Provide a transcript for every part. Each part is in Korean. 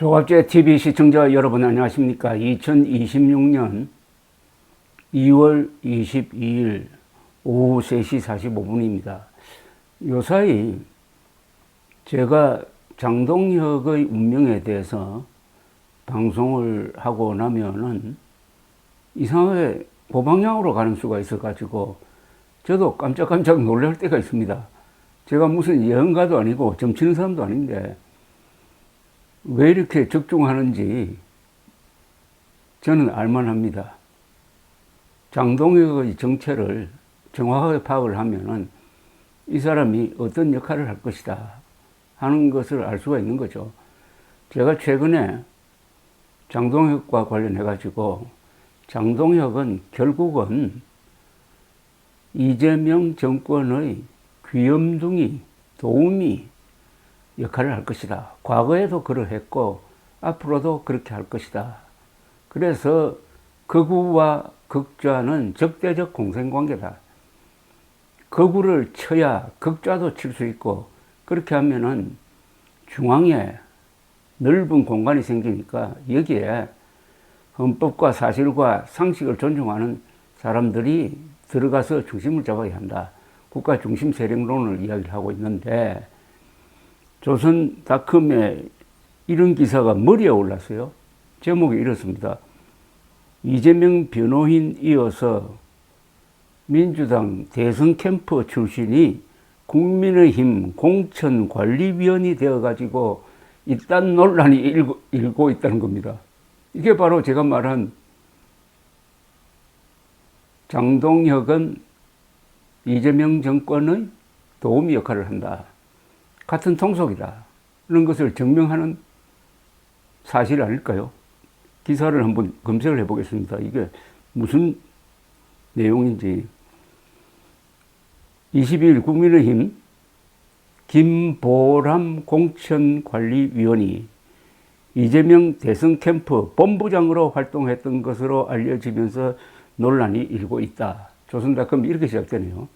조갑제 TV 시청자 여러분 안녕하십니까? 2026년 2월 22일 오후 3시 45분입니다. 요사이 제가 장동혁의 운명에 대해서 방송을 하고 나면은 이상하게 고방향으로 가는 수가 있어가지고 저도 깜짝깜짝 놀랄 때가 있습니다. 제가 무슨 예언가도 아니고 점치는 사람도 아닌데 왜 이렇게 적중하는지 저는 알만합니다. 장동혁의 정체를 정확하게 파악을 하면은 이 사람이 어떤 역할을 할 것이다 하는 것을 알 수가 있는 거죠. 제가 최근에 장동혁과 관련해 가지고 장동혁은 결국은 이재명 정권의 귀염둥이, 도우미 역할을 할 것이다. 과거에도 그러했고 앞으로도 그렇게 할 것이다. 그래서 극우와 극좌는 적대적 공생관계다. 극우를 쳐야 극좌도 칠 수 있고 그렇게 하면은 중앙에 넓은 공간이 생기니까 여기에 헌법과 사실과 상식을 존중하는 사람들이 들어가서 중심을 잡아야 한다. 국가 중심 세력론을 이야기를 하고 있는데 조선닷컴에 이런 기사가 머리에 올랐어요. 제목이 이렇습니다. 이재명 변호인 이어서 민주당 대선 캠프 출신이 국민의힘 공천관리위원이 되어가지고 이딴 논란이 일고 있다는 겁니다. 이게 바로 제가 말한 장동혁은 이재명 정권의 도우미 역할을 한다. 같은 통속이다. 이런 것을 증명하는 사실 아닐까요? 기사를 한번 검색을 해보겠습니다. 이게 무슨 내용인지. 22일 국민의힘 김보람 공천관리위원이 이재명 대선 캠프 본부장으로 활동했던 것으로 알려지면서 논란이 일고 있다. 조선닷컴이 이렇게 시작되네요.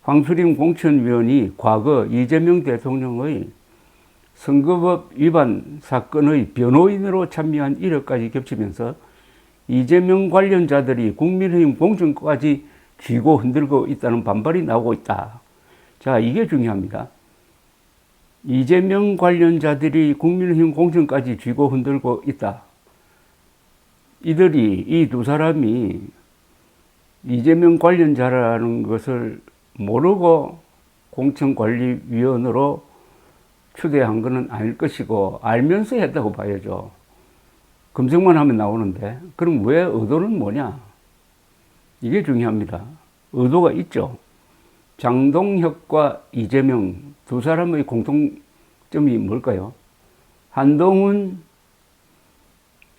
황수림 공천위원이 과거 이재명 대통령의 선거법 위반 사건의 변호인으로 참여한 이력까지 겹치면서 이재명 관련자들이 국민의힘 공천까지 쥐고 흔들고 있다는 반발이 나오고 있다. 자, 이게 중요합니다. 이재명 관련자들이 국민의힘 공천까지 쥐고 흔들고 있다. 이들이 이 두 사람이 이재명 관련자라는 것을 모르고 공천관리위원으로 추대한 것은 아닐 것이고 알면서 했다고 봐야죠. 검색만 하면 나오는데 그럼 왜 의도는 뭐냐? 이게 중요합니다. 의도가 있죠. 장동혁과 이재명 두 사람의 공통점이 뭘까요? 한동훈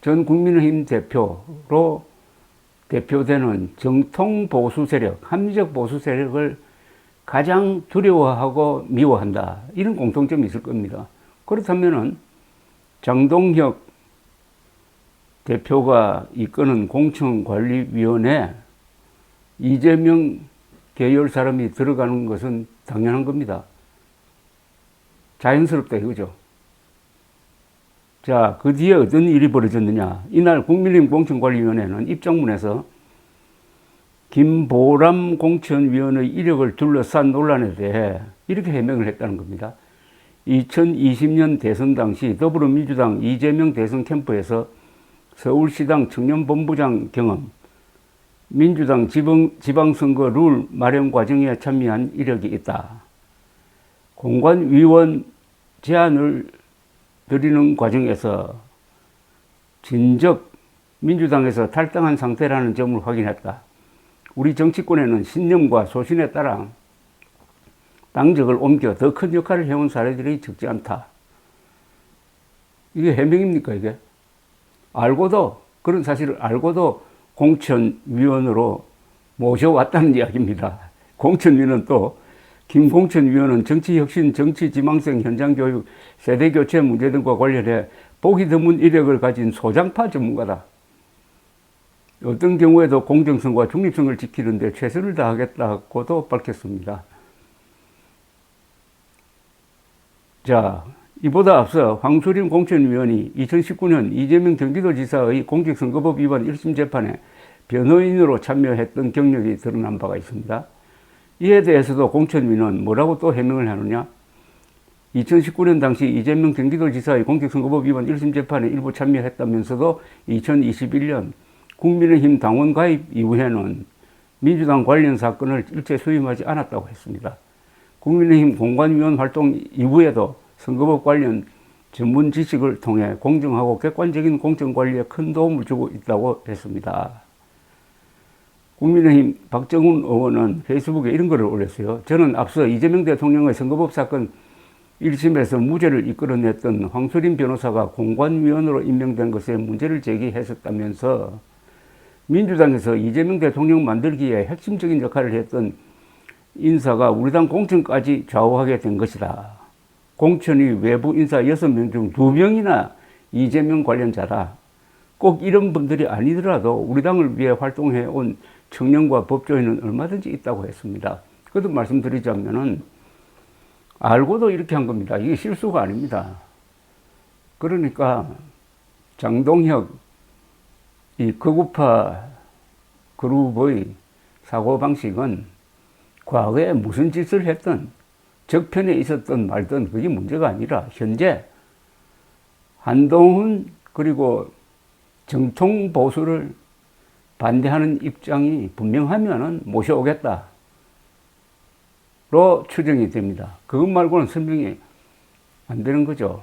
전 국민의힘 대표로 대표되는 정통 보수 세력, 합리적 보수 세력을 가장 두려워하고 미워한다. 이런 공통점이 있을 겁니다. 그렇다면은 장동혁 대표가 이끄는 공천관리위원회 이재명 계열 사람이 들어가는 것은 당연한 겁니다. 자연스럽다 이거죠. 자, 그 뒤에 어떤 일이 벌어졌느냐. 이날 국민의힘 공천관리위원회는 입장문에서 김보람 공천위원의 이력을 둘러싼 논란에 대해 이렇게 해명을 했다는 겁니다. 2020년 대선 당시 더불어민주당 이재명 대선 캠프에서 서울시당 청년본부장 경험, 민주당 지방선거 룰 마련 과정에 참여한 이력이 있다. 공관위원 제안을 드리는 과정에서 진즉 민주당에서 탈당한 상태라는 점을 확인했다. 우리 정치권에는 신념과 소신에 따라 당적을 옮겨 더 큰 역할을 해온 사례들이 적지 않다. 이게 해명입니까, 이게? 알고도, 그런 사실을 알고도 공천위원으로 모셔왔다는 이야기입니다. 공천위는 또 김공천위원은 정치혁신, 정치지망생, 현장교육, 세대교체 문제 등과 관련해 보기 드문 이력을 가진 소장파 전문가다. 어떤 경우에도 공정성과 중립성을 지키는 데 최선을 다하겠다고도 밝혔습니다. 자, 이보다 앞서 황수림 공천위원이 2019년 이재명 경기도지사의 공직선거법 위반 1심 재판에 변호인으로 참여했던 경력이 드러난 바가 있습니다. 이에 대해서도 공천위는 뭐라고 또 해명을 하느냐? 2019년 당시 이재명 경기도지사의 공직선거법 위반 1심 재판에 일부 참여했다면서도 2021년 국민의힘 당원 가입 이후에는 민주당 관련 사건을 일체 수임하지 않았다고 했습니다. 국민의힘 공관위원 활동 이후에도 선거법 관련 전문 지식을 통해 공정하고 객관적인 공천관리에 큰 도움을 주고 있다고 했습니다. 국민의힘 박정훈 의원은 페이스북에 이런 글을 올렸어요. 저는 앞서 이재명 대통령의 선거법 사건 1심에서 무죄를 이끌어냈던 황수림 변호사가 공관위원으로 임명된 것에 문제를 제기했었다면서 민주당에서 이재명 대통령 만들기에 핵심적인 역할을 했던 인사가 우리 당 공천까지 좌우하게 된 것이다. 공천이 외부 인사 6명 중 2명이나 이재명 관련자다. 꼭 이런 분들이 아니더라도 우리 당을 위해 활동해온 청년과 법조인은 얼마든지 있다고 했습니다. 그것도 말씀드리자면은 알고도 이렇게 한 겁니다. 이게 실수가 아닙니다. 그러니까 장동혁 이 극우파 그룹의 사고방식은 과거에 무슨 짓을 했든 적편에 있었던 말든 그게 문제가 아니라 현재 한동훈 그리고 정통 보수를 반대하는 입장이 분명하면은 모셔오겠다로 추정이 됩니다. 그것 말고는 설명이 안 되는 거죠.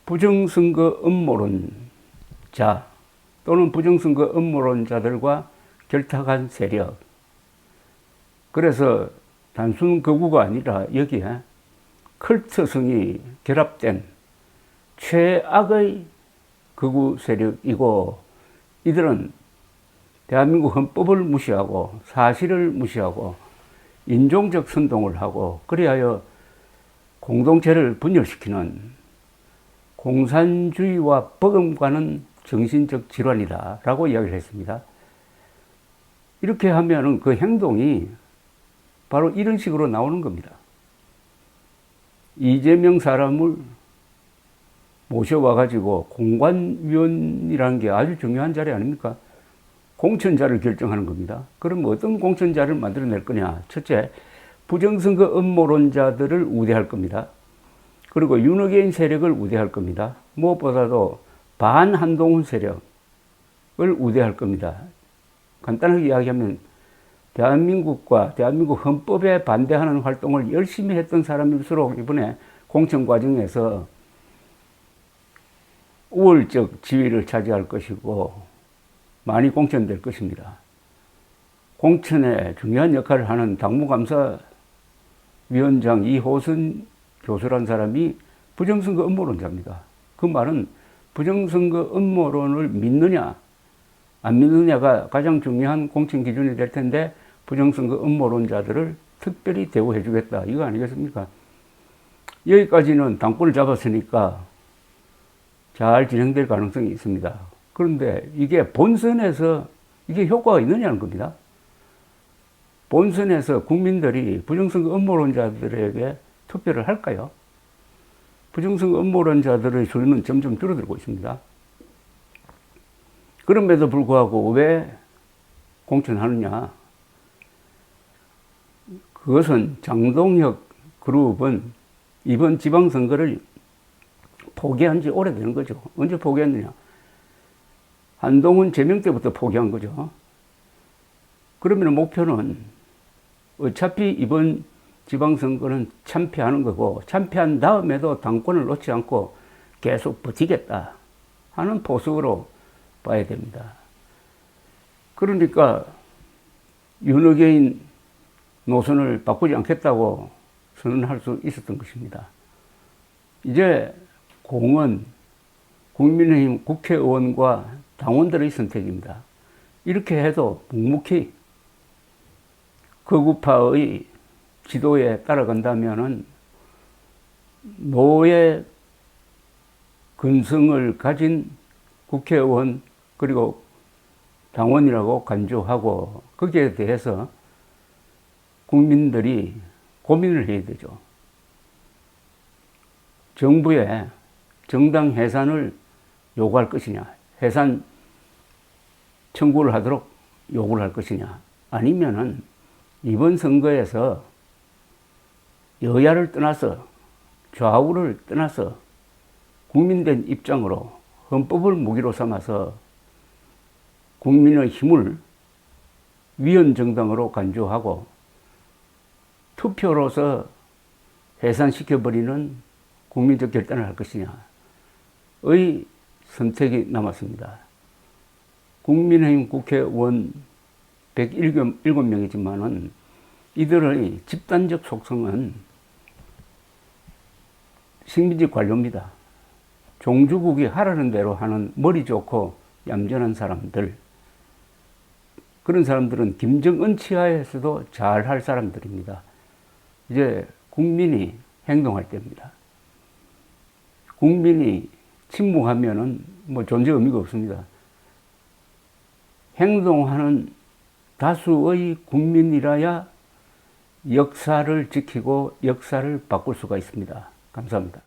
부정선거 음모론자 또는 부정선거 음모론자들과 결탁한 세력. 그래서 단순 극우가 아니라 여기에 컬트성이 결합된 최악의 극우 세력이고, 이들은 대한민국 헌법을 무시하고 사실을 무시하고 인종적 선동을 하고 그리하여 공동체를 분열시키는 공산주의와 버금가는 정신적 질환이다 라고 이야기를 했습니다. 이렇게 하면은 그 행동이 바로 이런 식으로 나오는 겁니다. 이재명 사람을 모셔와가지고 공관위원이라는 게 아주 중요한 자리 아닙니까? 공천자를 결정하는 겁니다. 그럼 어떤 공천자를 만들어낼 거냐? 첫째, 부정선거 음모론자들을 우대할 겁니다. 그리고 윤호개인 세력을 우대할 겁니다. 무엇보다도 반한동훈 세력을 우대할 겁니다. 간단하게 이야기하면 대한민국과 대한민국 헌법에 반대하는 활동을 열심히 했던 사람일수록 이번에 공천 과정에서 우월적 지위를 차지할 것이고 많이 공천될 것입니다. 공천에 중요한 역할을 하는 당무감사위원장 이호선 교수란 사람이 부정선거 음모론자입니다. 그 말은 부정선거 음모론을 믿느냐 안 믿느냐가 가장 중요한 공천 기준이 될 텐데 부정선거 음모론자들을 특별히 대우해 주겠다 이거 아니겠습니까? 여기까지는 당권을 잡았으니까 잘 진행될 가능성이 있습니다. 그런데 이게 본선에서 이게 효과가 있느냐는 겁니다. 본선에서 국민들이 부정선거 음모론자들에게 투표를 할까요? 부정선거 음모론자들의 수는 점점 줄어들고 있습니다. 그럼에도 불구하고 왜 공천하느냐? 그것은 장동혁 그룹은 이번 지방선거를 포기한 지 오래되는 거죠. 언제 포기했느냐? 한동훈 제명 때부터 포기한 거죠. 그러면 목표는 어차피 이번 지방선거는 참패하는 거고 참패한 다음에도 당권을 놓지 않고 계속 버티겠다 하는 포석으로 봐야 됩니다. 그러니까 윤호개인 노선을 바꾸지 않겠다고 선언할 수 있었던 것입니다. 이제 공은 국민의힘 국회의원과 당원들의 선택입니다. 이렇게 해도 묵묵히 극우파의 지도에 따라간다면은 노예 근성을 가진 국회의원 그리고 당원이라고 간주하고 거기에 대해서 국민들이 고민을 해야 되죠. 정부에 정당 해산을 요구할 것이냐, 해산 청구를 하도록 요구를 할 것이냐, 아니면은 이번 선거에서 여야를 떠나서 좌우를 떠나서 국민된 입장으로 헌법을 무기로 삼아서 국민의 힘을 위헌정당으로 간주하고 투표로서 해산시켜버리는 국민적 결단을 할 것이냐의 선택이 남았습니다. 국민의힘 국회의원 107명이지만은 이들의 집단적 속성은 식민지 관료입니다. 종주국이 하라는 대로 하는 머리 좋고 얌전한 사람들. 그런 사람들은 김정은 치하에서도 잘할 사람들입니다. 이제 국민이 행동할 때입니다. 국민이 침묵하면은 뭐 존재 의미가 없습니다. 행동하는 다수의 국민이라야 역사를 지키고 역사를 바꿀 수가 있습니다. 감사합니다.